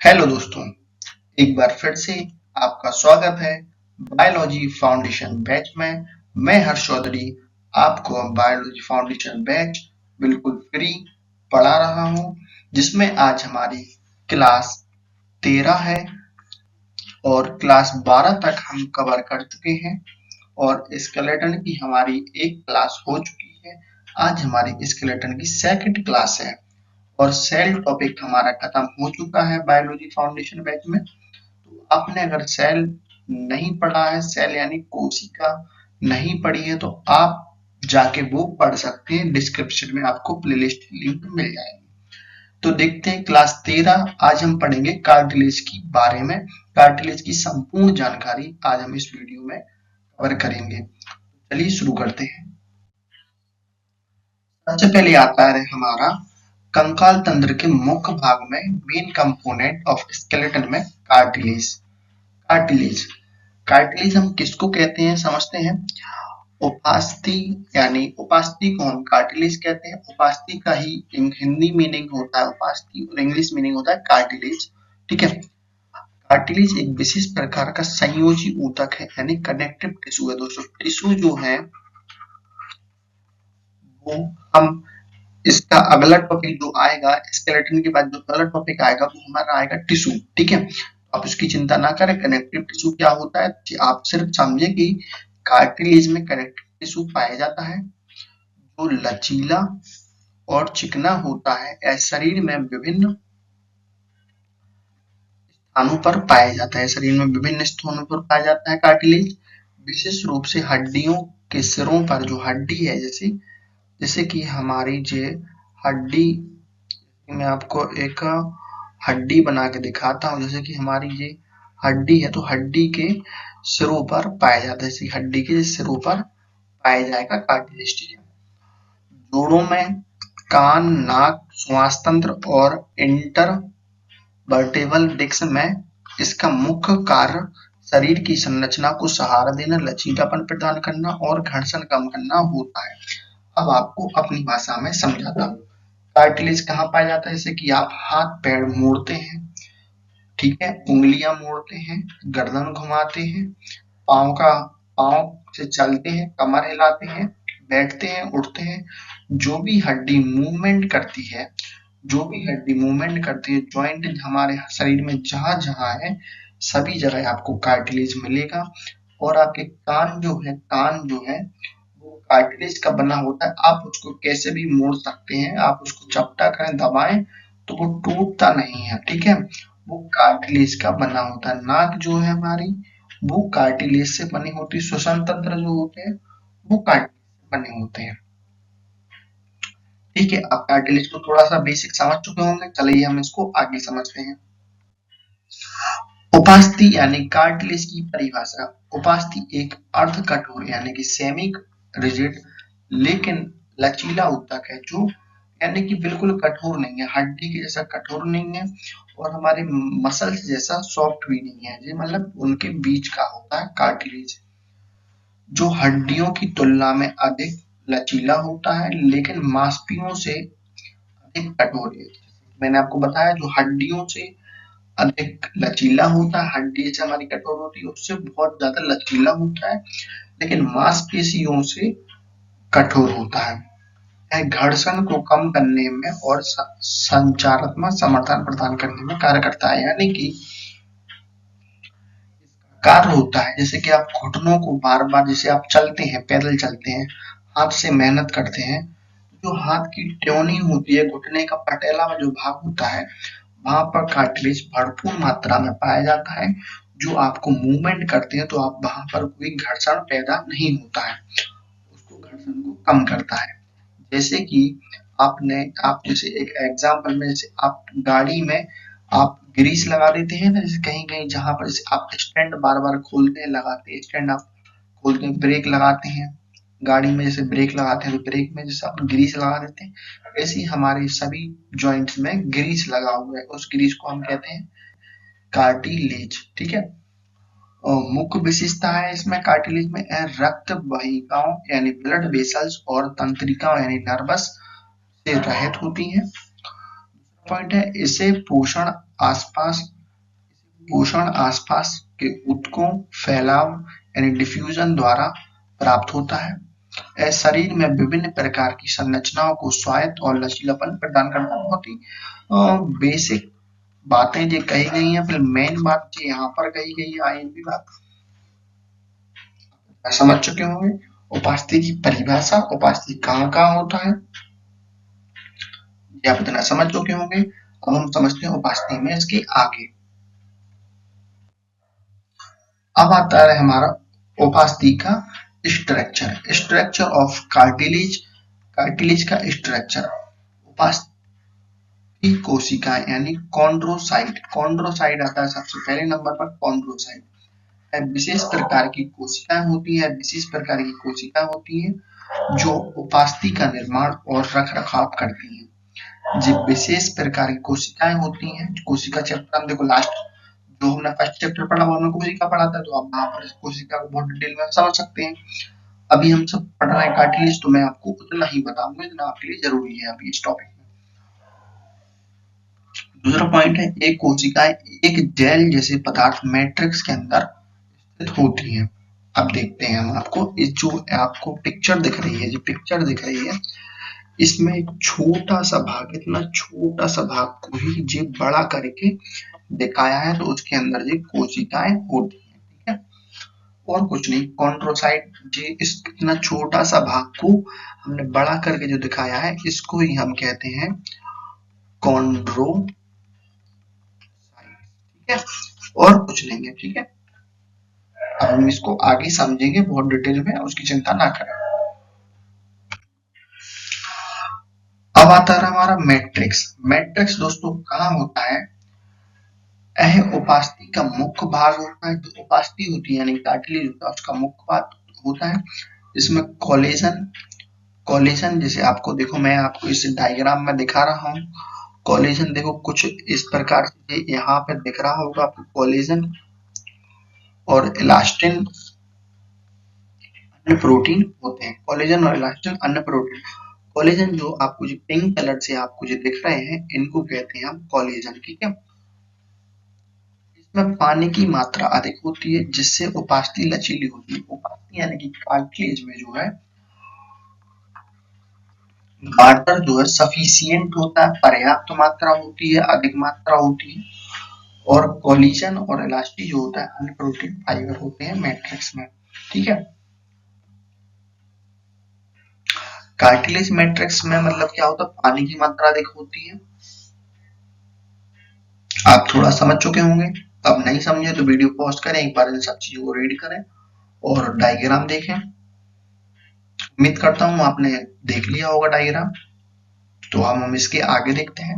Hello दोस्तों, एक बार फिर से आपका स्वागत है बायोलॉजी फाउंडेशन बैच में। मैं हर्ष चौधरी आपको बायोलॉजी फाउंडेशन बैच बिल्कुल फ्री पढ़ा रहा हूं, जिसमें आज हमारी क्लास 13 है और क्लास 12 तक हम कवर कर चुके हैं और स्केलेटन की हमारी एक क्लास हो चुकी है। आज हमारी स्केलेटन की सेकंड क्लास है और सेल टॉपिक हमारा खत्म हो चुका है बायोलॉजी फाउंडेशन बैच में। तो आपने अगर सेल नहीं पढ़ा है, सेल यानी कोशिका नहीं पढ़ी है, तो आप जाके वो पढ़ सकते हैं। डिस्क्रिप्शन में आपको प्लेलिस्ट लिंक मिल जाएगी। तो देखते हैं क्लास 13। आज हम पढ़ेंगे कार्टिलेज के बारे में। कार्टिलेज की संपूर्ण जानकारी आज हम इस वीडियो में कवर करेंगे। चलिए शुरू करते हैं। सबसे पहले आता है हमारा कंकाल तंत्र के मुख्य भाग में मेन कंपोनेंट ऑफ स्केलेटन में कार्टिलेज। कार्टिलेज कार्टिलेज हम किसको कहते हैं समझते हैं। उपास्थि यानी उपास्थि को हम कार्टिलेज कहते हैं। उपास्थि का ही हिंदी मीनिंग होता है उपास्थि और इंग्लिश मीनिंग होता है कार्टिलेज। ठीक है। कार्टिलेज एक विशेष प्रकार का संयोजी ऊतक है यानी कनेक्टिव टिश्यू है दोस्तों। टिश्यू जो है वो हम इसका अगला टॉपिक जो आएगा स्केलेटन के बाद जो अगला टॉपिक आएगा वो हमारा आएगा टिश्यू। ठीक है, आप इसकी चिंता ना करें। कनेक्टिव टिश्यू क्या होता है आप सिर्फ समझे कि कार्टिलेज में कनेक्टिव टिश्यू पाया जाता है जो लचीला और चिकना होता है। शरीर में विभिन्न स्थानों पर पाया जाता है। शरीर में विभिन्न स्थानों पर पाया जाता है कार्टिलेज, विशेष रूप से हड्डियों के सिरों पर। जो हड्डी है जैसे जैसे कि हमारी जो हड्डी, मैं आपको एक हड्डी बना के दिखाता हूँ। जैसे कि हमारी ये हड्डी है तो हड्डी के सिरों पर पाया जाता है। जैसे हड्डी के सिरों पर पाया जाएगा कार्टिलेज। जोड़ों में कान, नाक, श्वास तंत्र और इंटर वर्टेबल डिस्क में इसका मुख्य कार्य शरीर की संरचना को सहारा देना, लचीलापन प्रदान करना और घर्षण कम करना होता है। अब आपको अपनी भाषा में समझाता हूँ। कार्टिलेज कहाँ पाया जाता है? जैसे कि आप हाथ पैर मोड़ते हैं, ठीक है, उंगलियां मोड़ते हैं, गर्दन घुमाते हैं, पाँव से चलते हैं, कमर हिलाते हैं, बैठते हैं, उठते हैं। जो भी हड्डी मूवमेंट करती है, जॉइंट हमारे शरीर में जहां जहां है सभी जगह आपको कार्टिलेज मिलेगा। और आपके कान जो है वो कार्टिलेज का बना होता है। आप उसको कैसे भी मोड़ सकते हैं, आप उसको चपटा करें, दबाएं तो वो टूटता नहीं है। ठीक है, वो कार्टिलेज का बना होता है। नाक जो है हमारी वो कार्टिलेज से बनी होती है। श्वसन तंत्र जो होते हैं वो कार्टिलेज से बने होते हैं। ठीक है, आप कार्टिलेज को थोड़ा सा बेसिक समझ चुके होंगे। चलिए हम इसको आगे समझते हैं। उपास्थि यानी कार्टिलेज की परिभाषा। उपास्थि एक अर्ध कठोर यानी कि सेमी रिजिड लेकिन लचीला ऊतक है, जो यानी कि बिल्कुल कठोर नहीं है, हड्डी के जैसा कठोर नहीं है और हमारे मसल्स जैसा सॉफ्ट भी नहीं है। ये मतलब उनके बीच का होता है कार्टिलेज, जो हड्डियों की तुलना में अधिक लचीला होता है लेकिन मांसपेशियों से अधिक कठोर है। मैंने आपको बताया जो हड्डियों से अधिक लचीला होता है, हड्डी से हमारी कठोर होती है, उससे बहुत ज्यादा लचीला होता है लेकिन मांसपेशियों से कठोर होता है। यह घर्षण को कम करने में और संचारात्मक समर्थन प्रदान करने में कार्य करता है। यानी कि कार्य होता है जैसे कि आप घुटनों को बार बार, जैसे आप चलते हैं, पैदल चलते हैं, हाथ से मेहनत करते हैं, जो हाथ की ट्योनी होती है, घुटने का पटेला में जो भाग होता है वहां पर कार्टिलेज भरपूर मात्रा में पाया जाता है। जो आपको मूवमेंट करते हैं तो आप वहां पर कोई घर्षण पैदा नहीं होता है, उसको घर्षण को कम करता है। जैसे कि आप जैसे एक एग्जांपल में, जैसे आप गाड़ी में आप ग्रीस लगा देते हैं ना, जैसे कहीं कहीं जहां पर जैसे आप स्टैंड बार बार खोलते हैं, लगाते हैं, स्टैंड आप खोलते हैं, ब्रेक लगाते हैं गाड़ी में, जैसे ब्रेक लगाते हैं तो ब्रेक में जैसे आप ग्रीस लगा देते हैं, ऐसे ही हमारे सभी जॉइंट्स में ग्रीस लगा हुआ है। उस ग्रीस को हम कहते हैं कार्टिलेज। ठीक है, और मुख्य विशेषता है इसमें कार्टिलेज में रक्त वाहिकाओं यानी ब्लड वेसल्स और तंत्रिकाओं यानी नर्वस से रहित होती हैं। पॉइंट है, इसे पोषण आसपास के ऊतकों, फैलाव यानी डिफ्यूजन द्वारा प्राप्त होता है। यह शरीर में विभिन्न प्रकार की संरचनाओं को स्वायत्त और लचीलापन प्रदान करता है। बहुत ही बेसिक बातें जो कही गई हैं, फिर मेन बात जो यहाँ पर कही गई है आईएमपी बात समझ चुके होंगे। उपास्थि की परिभाषा, उपास्थि कहाँ कहाँ होता है, ये आप इतना समझ चुके होंगे। अब हम समझते हैं उपास्थि में इसके आगे। अब आता है हमारा उपास्थि का स्ट्रक्चर ऑफ कार्टिलेज। कार्टिलेज का स्ट्रक्चर, उपास्थि कोशिकाएं यानी कॉन्ड्रोसाइट। कॉन्ड्रोसाइट आता है सबसे पहले नंबर पर। कॉन्ड्रोसाइट विशेष प्रकार की कोशिकाएं होती है, विशेष प्रकार की कोशिकाएं होती हैं जो उपास्थि का निर्माण और रख रखाव करती हैं। जो विशेष प्रकार की कोशिकाएं होती हैं, कोशिका चैप्टर हम देखो लास्ट जो हमने फर्स्ट चैप्टर पढ़ा वो हमने कोशिका पढ़ा था, तो आप वहां पर कोशिका को बहुत डिटेल में समझ सकते हैं। अभी हम सब पढ़ रहे हैं कार्टिलेज, तो मैं आपको उतना ही बताऊंगा जितना आपके लिए जरूरी है अभी इस टॉपिक में। दूसरा पॉइंट है, एक कोशिकाएं एक जेल जैसे पदार्थ मैट्रिक्स के अंदर स्थित होती हैं। अब देखते हैं हम आपको, इस जो आपको पिक्चर दिख रही है, जो पिक्चर दिख रही है, इसमें एक छोटा सा भाग, इतना छोटा सा भाग को ही जो बड़ा करके दिखाया है, तो उसके अंदर जो कोशिकाएं होती हैं, ठीक है, और कुछ नहीं। कॉन्ड्रोसाइट जी, इस इतना छोटा सा भाग को हमने बड़ा करके जो दिखाया है, इसको ही हम कहते हैं कॉन्ड्रोसाइट, ठीक है, और कुछ नहीं है, ठीक है। अब हम इसको आगे समझेंगे बहुत डिटेल में, उसकी चिंता ना करें। अब आता है हमारा मैट्रिक्स। मैट्रिक्स दोस्तों कहाँ होता है, यह उपास्थि का मुख्य भाग होता है। जो उपास्थि होती है यानी कार्टिलेज होता है, उसका मुख्य भाग होता है। इसमें कोलेजन, कोलेजन जैसे आपको देखो, मैं आपको इस डायग्राम में दिखा रहा हूँ। कोलेजन देखो कुछ इस प्रकार से यहाँ पे दिख रहा होगा आपको। कोलेजन और इलास्टिन अन्य प्रोटीन होते हैं। कोलेजन और इलास्टिन अन्य प्रोटीन। कोलेजन जो आपको जो पिंक कलर से आपको जो दिख रहे हैं, इनको कहते हैं हम कोलेजन, ठीक है। इसमें पानी की मात्रा अधिक होती है, जिससे उपास्थि लचीली होती है। उपास्थि यानी कि कार्टिलेज में जो है वाटर जो है सफिशियंट होता है, पर्याप्त मात्रा होती है, अधिक मात्रा होती है। और कोलिजन और इलास्टिक जो होता है अन्य प्रोटीन फाइबर होते हैं मैट्रिक्स में, ठीक है। कार्टिलेज मैट्रिक्स में मतलब क्या होता है, पानी की मात्रा अधिक होती है। आप थोड़ा समझ चुके होंगे। अब नहीं समझे तो वीडियो पॉज करें, एक बार इन सब चीजों को रीड करें और डायग्राम देखें। उम्मीद करता हूं आपने देख लिया होगा डायग्राम। तो हम इसके आगे देखते हैं।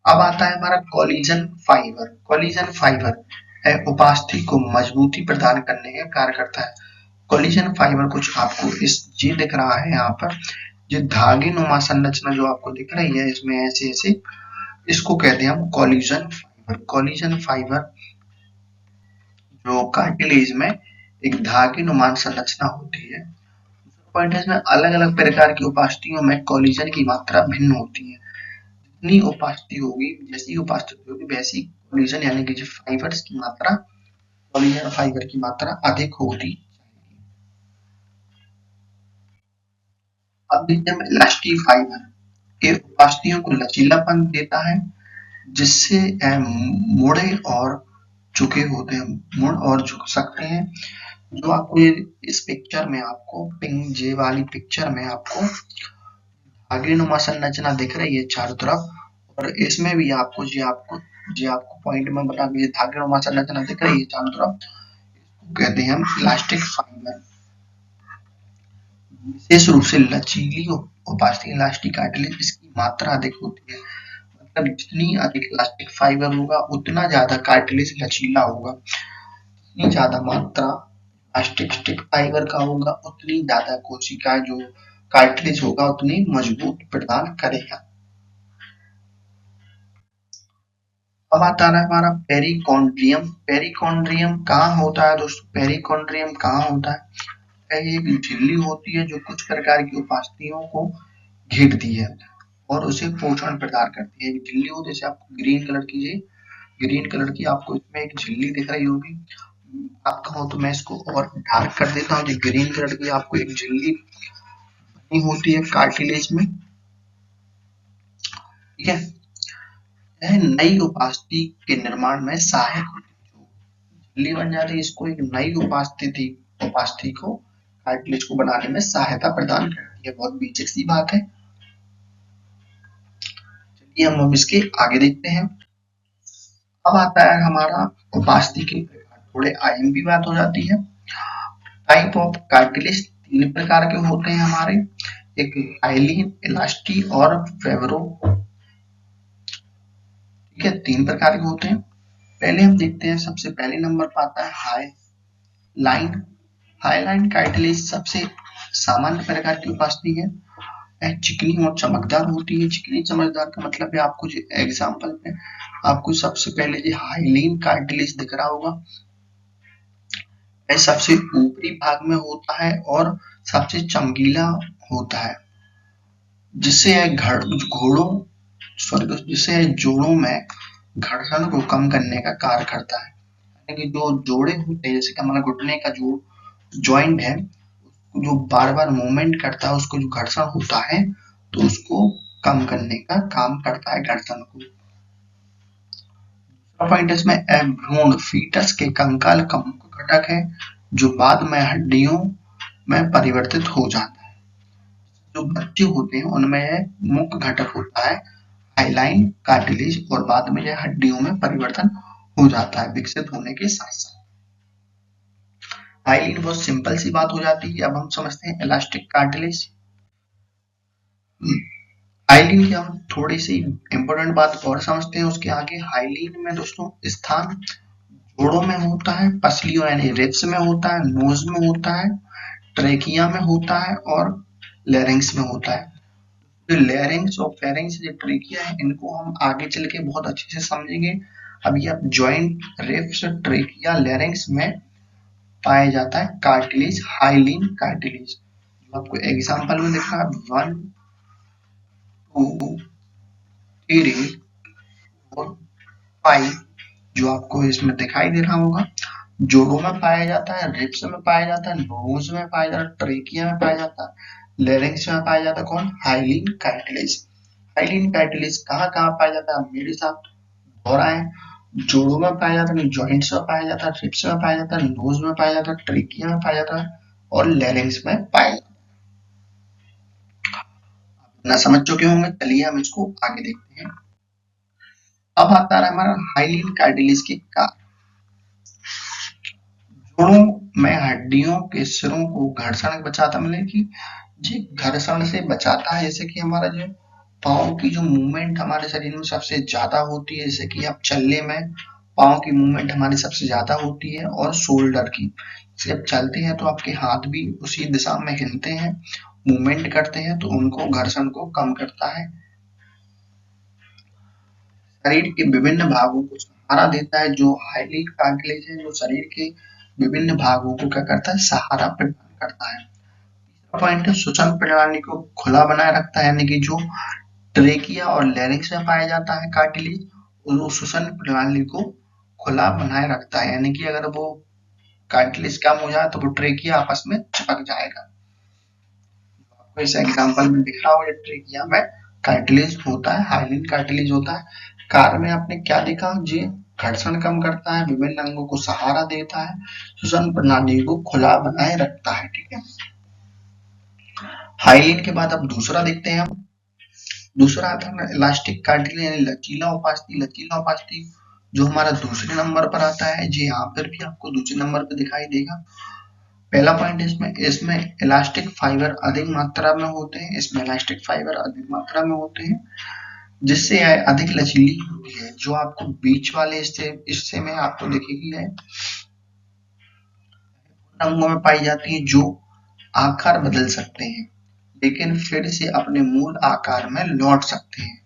अब आता है हमारा कोलिजन फाइबर। कोलिजन फाइबर उपास्थि को मजबूती प्रदान करने का कार्य करता है। कोलिजन फाइबर कुछ आपको इस जी दिख रहा है यहाँ पर, जो धागे नुमा संरचना जो आपको दिख रही है, इसमें ऐसे ऐसे, इसको कहते हैं हम कोलिजन फाइबर। कोलिजन फाइबर जो कार्टिलेज में एक धागे नुमान संरचना होती है। पॉइंट है, इसमें अलग अलग प्रकार की उपास्थियों में कोलिजन की मात्रा भिन्न होती है। जितनी उपास्थि होगी, जैसी उपास्थि होगी, वैसी कोलिजन यानी कि जो फाइबर्स की मात्रा, कोलिजन फाइबर की मात्रा अधिक होती। अब देखते हैं इलास्टिक फाइबर। ये उपास्थियों को लचीलापन देता है, जिससे मुड़े और झुके होते हैं, मुड़ और झुक सकते हैं। जो आपको इस पिक्चर में आपको पिंक जे वाली पिक्चर में आपको आगे नुमा संरचना दिख रही है चारों तरफ, और इसमें भी आपको आपको पॉइंट में बता दीजिए, धागे नुमा संरचना दिख रही है चारों तरफ, कहते हैं हम इलास्टिक फाइबर। विशेष रूप से लचीली उपास्थि इलास्टिक कार्टिलेज, इसकी मात्रा अधिक होती है। मतलब जितनी अधिक इलास्टिक फाइबर होगा, उतना ज्यादा कार्टिलेज लचीला होगा। जितनी ज्यादा मात्रा इलास्टिक फाइबर का होगा, उतनी ज्यादा कोशिका जो कार्टिलेज होगा उतनी मजबूत प्रदान करेगा। अब आता है हमारा पेरिकॉन्ड्रियम। पेरिकॉन्ड्रियम कहाँ होता है दोस्तों, पेरिकॉन्ड्रियम कहाँ होता है, एक झिल्ली होती है जो कुछ प्रकार की उपास्थियों को घेरती है, और उसे पोषण प्रदान करती है। एक झिल्ली हो, जैसे आपको ग्रीन कलर की आपको इसमें एक झिल्ली दिख रही होगी। आप कहो तो मैं इसको और डार्क कर देता हूँ। जो ग्रीन कलर की आपको एक झिल्ली बनी होती है कार्टिलेज में, ठीक है। यह नई उपास्थि के निर्माण में सहायक होती है। झिल्ली बन जाती है, इसको एक नई उपास्थि को कार्टिलेज को बनाने में सहायता प्रदान करती है। बहुत बेसिक सी बात है। चलिए हम इसके आगे देखते हैं। अब आता है हमारा उपास्थि के थोड़े आयन की बात हो जाती है। टाइप ऑफ कार्टिलेज 3 प्रकार के होते हैं हमारे, एक हाइलीन, इलास्टिक और फेब्रो, ठीक है। 3 प्रकार के होते हैं। पहले हम देखते हैं, सबसे पहले नंबर पर आता है हाइलाइन। हाइलाइन कार्टिलेज सबसे सामान्य प्रकार की उपास्थि है। यह चिकनी और चमकदार होती है। चिकनी चमकदार का मतलब है, आपको जो एग्जांपल में आपको सबसे पहले जो हाइलीन कार्टिलेज दिख रहा होगा, यह सबसे ऊपरी भाग में होता है और सबसे चमकीला होता है, जिससे जोड़ों में घर्षण को कम करने का कार्य करता है। यानी कि जो जोड़े होते हैं, जैसे कि हमारा घुटने का जो जॉइंट है, जो बार बार मूवमेंट करता है, उसको जो घर्षण होता है तो उसको कम करने का काम करता है, घर्षण को। पॉइंट इसमें भ्रूण फीटस के कंकाल का मुख्य घटक है, जो बाद में हड्डियों में परिवर्तित हो जाता है। जो बच्चे होते हैं उनमें यह मुख्य घटक होता है हाइलाइन कार्टिलेज, और बाद में यह हड्डियों में परिवर्तन हो जाता है विकसित होने के साथ साथ। हाइलाइन बहुत सिंपल सी बात हो जाती है। अब हम समझते हैं इलास्टिक कार्टिलेज। हाइलीन की हम थोड़ी सी इंपॉर्टेंट बात और समझते हैं उसके आगे। हाइलीन में दोस्तों स्थान जोड़ों में होता है, पसलियों यानी रिब्स में होता है, नोज में होता है, ट्रेकिया में होता है और लैरिंग्स में होता है। जो लैरिंग्स और फेरिंग्स, जो ट्रेकिया है, इनको हम आगे चल के बहुत अच्छे से समझेंगे। अभी आप जॉइंट, रिब्स, ट्रेकिया, लैरिंग्स में पाया जाता है कार्टिलेज, हाइलीन कार्टिलेज। आपको एग्जांपल में देखा 1 2 3 4 5 जो आपको इसमें दिखाई दे रहा होगा, जोड़ों में पाया जाता है, रिब्स में पाया जाता है, नोज में पाया जाता है, ट्रेकिया में पाया जाता है, लेरिंग्स में पाया जाता है। कौन? Hyaline cartilage. हाइलीन कार्टिलेज कहाँ पाया जाता है? मेरे साथ दोहराएं। जोड़ों में पाया जाता है, जॉइंट्स में पाया जाता है, रिब्स में पाया जाता है, नोज में पाया जाता है, ट्रेकिया में पाया जाता है और लेरिंग्स में पाया जाता है। ना समझ चुके होंगे, चलिए हम इसको आगे देखते हैं। अब आता है हमारा हाइलीन कार्टिलेज के कार्य। जोड़ों में हड्डियों के सिरों को घर्षण बचाता, मतलब कि जी घर्षण से बचाता है। जैसे कि हमारा जो पाँव की जो मूवमेंट हमारे शरीर में सबसे ज्यादा होती है, जैसे कि आप चलने में पाँव की मूवमेंट हमारी सबसे ज्यादा होती है, और शोल्डर की, जब चलते हैं तो आपके हाथ भी उसी दिशा में हिलते हैं, मूवमेंट करते हैं, तो उनको घर्षण को कम करता है। शरीर के विभिन्न भागों को सहारा देता है। जो हाइलीन कार्टिलेज है, जो शरीर के विभिन्न भागों को क्या करता है? सहारा प्रदान करता है। पॉइंट है, श्वसन प्रणाली को खुला बनाए रखता है, यानी कि जो ट्रेकिया और लैरिंग्स में पाया जाता है कार्टिलेज, वो श्वसन प्रणाली को खुला बनाए रखता है। यानी कि अगर वो कार्टिलेज कम हो जाए तो वो ट्रेकिया आपस में चिपक जाएगा। आपको इस एग्जांपल में दिख रहा होगा, ट्रेकिया में कार्टिलेज होता है, हाइलीन कार्टिलेज होता है। कार्य में आपने क्या देखा? जी घर्षण कम करता है, विभिन्न अंगों को सहारा देता है, श्वसन प्रणाली को खुला बनाए रखता है, ठीक है। हाइलीन के बाद अब दूसरा देखते हैं हम। दूसरा आता है इलास्टिक कार्टिलेज यानी लचीला उपास्थि। लचीला उपास्थि जो हमारा दूसरे नंबर पर आता है, जी यहाँ पर भी आपको दूसरे नंबर पर दिखाई देगा। पहला पॉइंट इसमें इलास्टिक फाइबर अधिक मात्रा में होते हैं। इसमें इलास्टिक फाइबर अधिक मात्रा में होते हैं, जिससे यह अधिक लचीली होती है। जो आपको बीच वाले हिस्से में आपको दिखेगी है, अंगों में पाई जाती है जो आकार बदल सकते हैं, लेकिन फिर से अपने मूल आकार में लौट सकते हैं।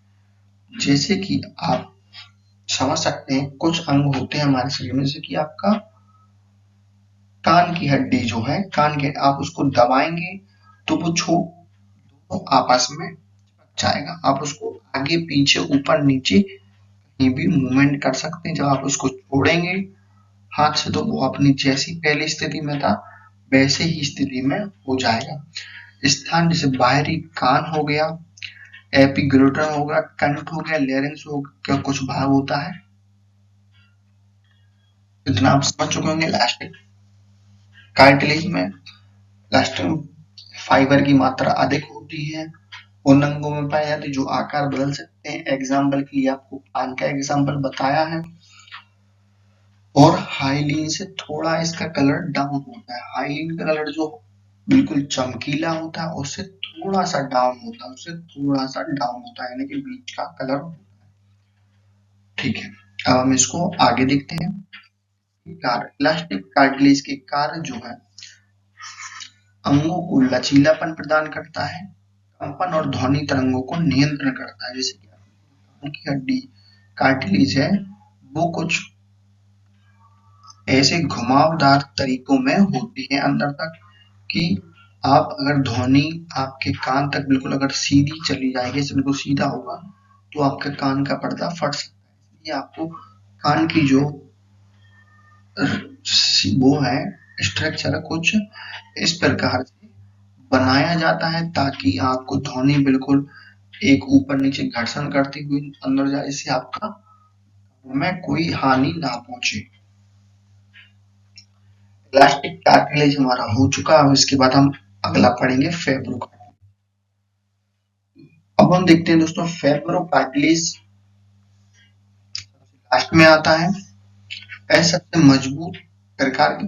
जैसे कि आप समझ सकते हैं, कुछ अंग होते हैं हमारे शरीर में, जैसे कि आपका कान की हड्डी जो है, कान के, आप उसको दबाएंगे तो वो आपस में जाएगा। आप उसको आगे पीछे ऊपर नीचे कहीं भी मूवमेंट कर सकते हैं। जब आप उसको छोड़ेंगे हाथ से तो वो अपनी जैसी पहली स्थिति में था वैसे ही स्थिति में हो जाएगा। स्थान जैसे बाहरी कान हो गया, एपिग्लोटन हो गया, कंठ हो गया, लेरिंग्स हो गया, कुछ भाग होता है। इतना आप समझ चुके होंगे। इलास्टिक कार्टिलेज में इलास्टिक फाइबर की मात्रा अधिक होती है, उन अंगों में पाए जाते जो आकार बदल सकते हैं। एग्जाम्पल के लिए आपको कान का एग्जाम्पल बताया है। और हाइलीन से थोड़ा इसका कलर डाउन होता है। हाइलीन का कलर जो बिल्कुल चमकीला होता है उससे थोड़ा सा डाउन होता है, उससे थोड़ा सा डाउन होता है, यानी कि बीच का कलर होता है। ठीक है, अब हम इसको आगे देखते हैं। कार्य, इलास्टिक कार्टिलेज के कार्य जो है अंगों को लचीलापन प्रदान करता है, कंपन और ध्वनि तरंगों को नियंत्रण करता है। जैसे कि की हड्डी कार्टिलेज है वो कुछ ऐसे घुमावदार तरीकों में होती है अंदर तक कि आप अगर ध्वनि आपके कान तक बिल्कुल अगर सीधी चली जाएगी, बिल्कुल सीधा होगा तो आपके कान का पर्दा फट सकता है। इसलिए आपको कान की जो वो है स्ट्रक्चर कुछ इस प्रकार से बनाया जाता है ताकि आपको ध्वनि बिल्कुल एक ऊपर नीचे घर्षण करती हुई अंदर जाए, इससे आपका में कोई हानि ना पहुंचे। इलास्टिक कार्टिलेज हमारा हो चुका है। इसके बाद हम अगला पढ़ेंगे फेब्रो कार्टिलेज। अब हम देखते हैं दोस्तों फेब्रो कार्टिलेज लास्ट में आता है। ऐसा सबसे मजबूत प्रकार की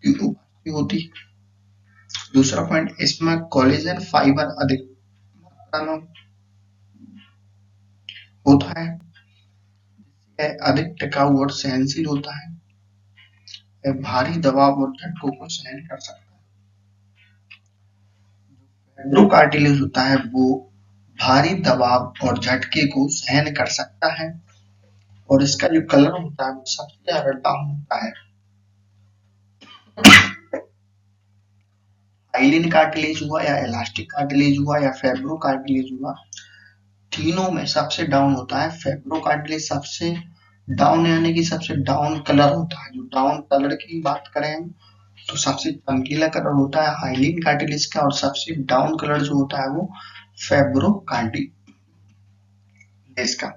उपाधि होती है। दूसरा पॉइंट, इसमें कोलेजन फाइबर अधिक मात्रा में होता है, अधिक टिकाऊ और सहनशील होता है, भारी दबाव और झटकों को सहन कर सकता है। जो कार्टिलेज होता है वो भारी दबाव और झटके को सहन कर सकता है और इसका जो कलर होता है वो सबसे ज्यादा डाउन होता है। हाइलिन कार्टिलेज हुआ या इलास्टिक कार्टिलेज हुआ या फेब्रो कार्टिलेज हुआ, तीनों में सबसे डाउन होता है फेब्रो कार्टिलेज। सबसे डाउन यानी कि सबसे डाउन कलर होता है। जो डाउन कलर की बात करें हम तो सबसे चमकीला कलर होता है हाइलिन कार्टिलेज का, और सबसे डाउन कलर जो होता है वो फेब्रो कार्टिलेज का।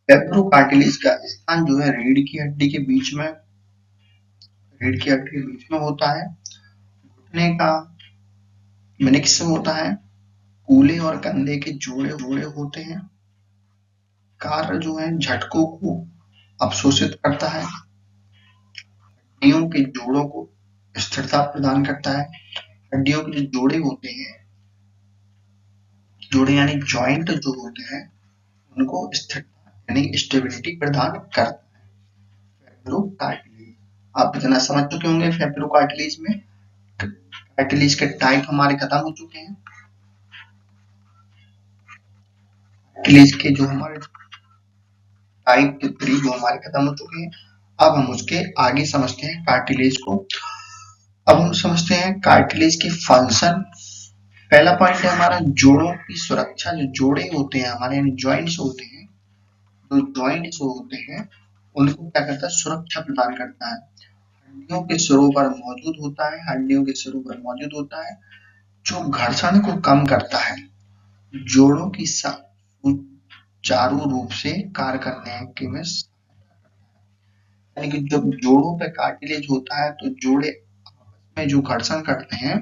फेब्रो कार्टिलेज का स्थान जो है रीढ़ की हड्डी के बीच में, रीढ़ की हड्डी के बीच में होता है। घुटने का मिनिक्स होता है, कूल्हे और कंधे के जोड़े जोड़े होते हैं। कार्य जो है झटकों को अवशोषित करता है, हड्डियों के जोड़ों को स्थिरता प्रदान करता है। हड्डियों के जो जोड़े होते हैं, जोड़े यानी जॉइंट जो होते हैं उनको स्थिरता यानी स्टेबिलिटी प्रदान करता है फेब्रो कार्टिलेज। आप इतना समझ चुके होंगे फेब्रो कार्टिलेज में। कार्टिलेज के टाइप हमारे खत्म हो चुके हैं। कार्टिलेज के जो हमारे टाइप के थ्री वो हमारे खत्म हो चुके हैं। अब हम उसके आगे समझते हैं कार्टिलेज को। अब हम समझते हैं कार्टिलेज के फंक्शन। पहला पॉइंट है हमारा जोड़ों की सुरक्षा। जो जोड़े होते हैं हमारे यानी जॉइंट्स होते हैं, जो जॉइंट्स होते हैं उनको क्या करता है, सुरक्षा प्रदान करता है। हड्डियों के सिरों पर मौजूद होता है, हड्डियों के सिरों पर मौजूद होता है जो घर्षण को कम करता है, जोड़ों की सुचारू रूप से कार्य करने के में, यानी कि जब जोड़ों पे कार्टिलेज होता है तो जोड़े आपस में जो घर्षण करते हैं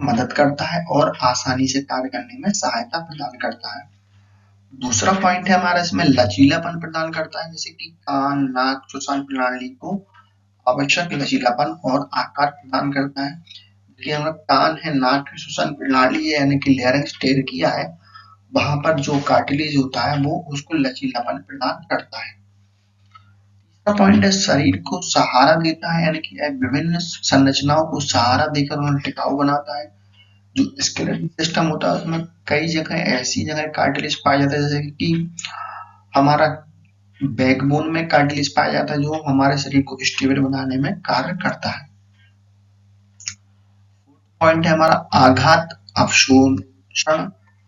मदद करता है और आसानी से कार्य करने में सहायता प्रदान करता है। दूसरा पॉइंट है हमारा इसमें लचीलापन प्रदान करता है, जैसे कि कान नाक श्वसन प्रणाली को आवश्यक लचीलापन और आकार प्रदान करता है। कि हमारा कान है, नाक है, श्वसन प्रणाली है यानी कि लेरिंक्स टेरकिया है, वहां पर जो कार्टिलेज होता है वो उसको लचीलापन प्रदान करता है। तीसरा पॉइंट है शरीर को सहारा देता है, यानी कि विभिन्न संरचनाओं को सहारा देकर उन्हें टिकाऊ बनाता है। जो स्केलेटल सिस्टम होता है उसमें कई जगह ऐसी जगह कार्टिलेज पाया जाता है, जैसे कि हमारा बैकबोन में कार्टिलेज पाया जाता है जो हमारे शरीर को स्टेबल बनाने में कार्य करता है। पॉइंट है हमारा आघात अवशोषण,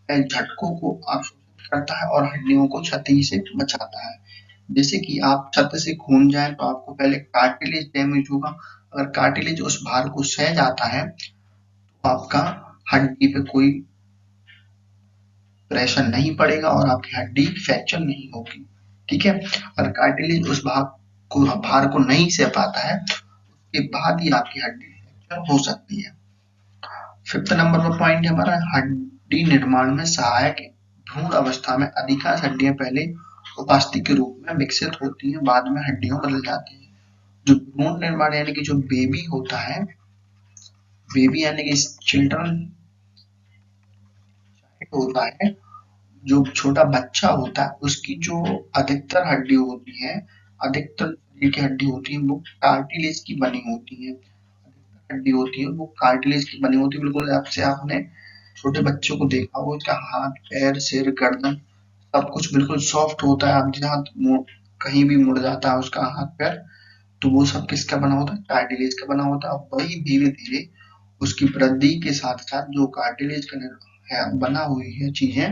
झटकों को अवशोषित करता है और हड्डियों को क्षति से बचाता है। जैसे कि आप छत से खून जाए तो आपको पहले कार्टिलेज डैमेज होगा, अगर कार्टिलेज उस भार को सह जाता है तो आपका हड्डी पे कोई प्रेशर नहीं पड़ेगा और आपकी हड्डी फ्रैक्चर नहीं होगी। ठीक है, अगर कार्टिलेज उस भार को नहीं सह पाता है उसके बाद ही आपकी हड्डी फ्रैक्चर हो सकती है। फिफ्थ नंबर पर पॉइंट है हमारा हड्डी निर्माण में सहायक। भ्रूण अवस्था में अधिकांश हड्डियां पहले उपास्थि के रूप में विकसित होती हैं, बाद में हड्डियों बदल जाती है। जो भ्रूण निर्माण यानी कि जो बेबी होता है, बेबी यानी कि चिल्ड्रन होता है, जो छोटा बच्चा होता है उसकी जो अधिकतर हड्डी होती है, अधिकतर शरीर की हड्डी होती है वो कार्टिलेज की बनी होती है। हड्डी होती है वो कार्टिलेज की बनी होती है। बिल्कुल आपसे आपने छोटे बच्चों को देखा होगा, उसका हाथ पैर सिर गर्दन सब कुछ बिल्कुल सॉफ्ट होता है। आप जहाँ कहीं भी मुड़ जाता है उसका हाथ पैर, तो वो सब किसका बना होता है? कार्टिलेज का बना होता है। वही धीरे धीरे उसकी वृद्धि के साथ साथ जो कार्टिलेज का बना हुई है चीजें,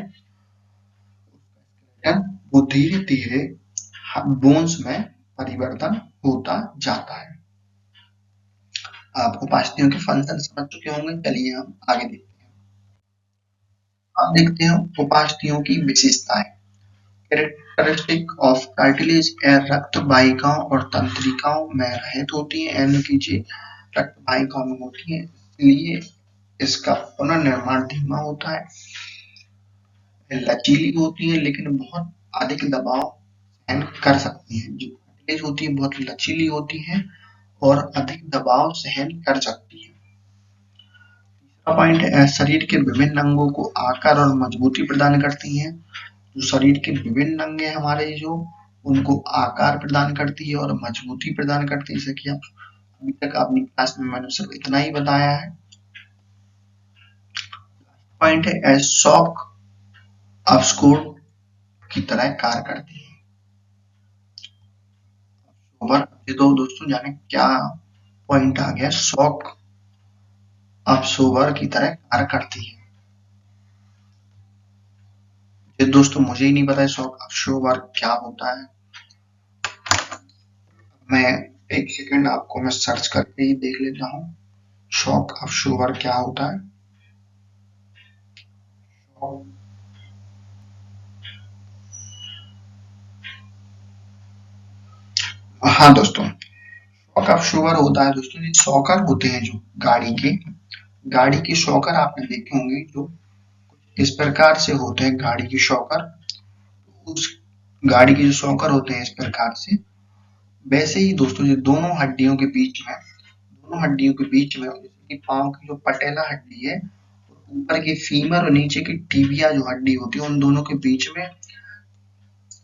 वो धीरे धीरे बोन्स में परिवर्तन होता जाता है। आप उपास्थियों के फंक्शन समझ चुके होंगे, चलिए हम आगे देखते हैं। अब देखते हैं उपास्थियों की विशेषताएं। कैरेक्टरिस्टिक ऑफ कार्टिलेज रक्त वाहिकाओं और तंत्रिकाओं में रहित होती है, यानी कि रक्त वाहिकाओं में होती है, इसलिए इसका पुनर्निर्माण धीमा होता है। लचीली होती है लेकिन बहुत अधिक दबाव सहन कर सकती है। जो कार्टिलेज होती है बहुत लचीली होती है और अधिक दबाव सहन कर सकती है। तीसरा पॉइंट है शरीर के विभिन्न अंगों को आकार और मजबूती प्रदान करती है। जो शरीर के विभिन्न अंग हैं हमारे, जो उनको आकार प्रदान करती है और मजबूती प्रदान करती है। जैसे कि आप अभी तक अपनी क्लास में मैंने सिर्फ इतना ही बताया है। पॉइंट है शॉक अब्सोर्बर की तरह कार्य करती है। ये तो दोस्तों जाने क्या पॉइंट आ गया, शॉक अब्सोर्बर की तरह कार्य करती है। ये दोस्तों मुझे ही नहीं पता है शॉक अब्सोर्बर क्या होता है। मैं एक सेकंड आपको मैं सर्च करके ही देख लेता हूँ शॉक अब्सोर्बर क्या होता है। हाँ दोस्तों, शॉक अब्सोर्बर होता है दोस्तों, ये शॉकर होते हैं जो गाड़ी के शॉकर आपने देखे होंगे, जो इस प्रकार से होते हैं गाड़ी के शॉकर। उस गाड़ी के जो शॉकर होते हैं इस प्रकार से, वैसे ही दोस्तों जो दोनों हड्डियों के बीच में जैसे कि पांव की जो पटेला हड्डी है, ऊपर की फीमर और नीचे की टिबिया जो हड्डी होती है, उन दोनों के बीच में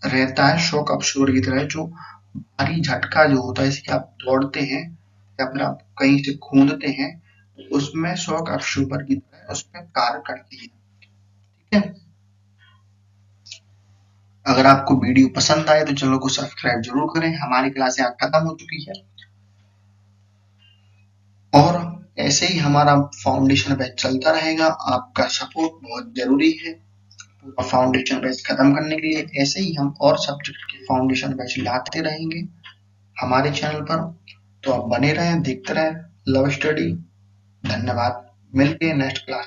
रहता है शॉक अब्सोर्बर की तरह। जो भारी झटका जो होता है, जैसे कि आप दौड़ते हैं या फिर आप कहीं से कूदते हैं, उसमें शॉक अब्सोर्बर की तरह उसमें कार्य करती है। ठीक है, अगर आपको वीडियो पसंद आए तो चैनल को सब्सक्राइब जरूर करें। हमारी क्लास यहाँ खत्म हो चुकी है और ऐसे ही हमारा फाउंडेशन बैच चलता रहेगा। आपका सपोर्ट बहुत जरूरी है पूरा फाउंडेशन बैच खत्म करने के लिए। ऐसे ही हम और सब्जेक्ट के फाउंडेशन बैच लाते रहेंगे हमारे चैनल पर, तो आप बने रहें, देखते रहें लव स्टडी। धन्यवाद, मिलते हैं नेक्स्ट क्लास।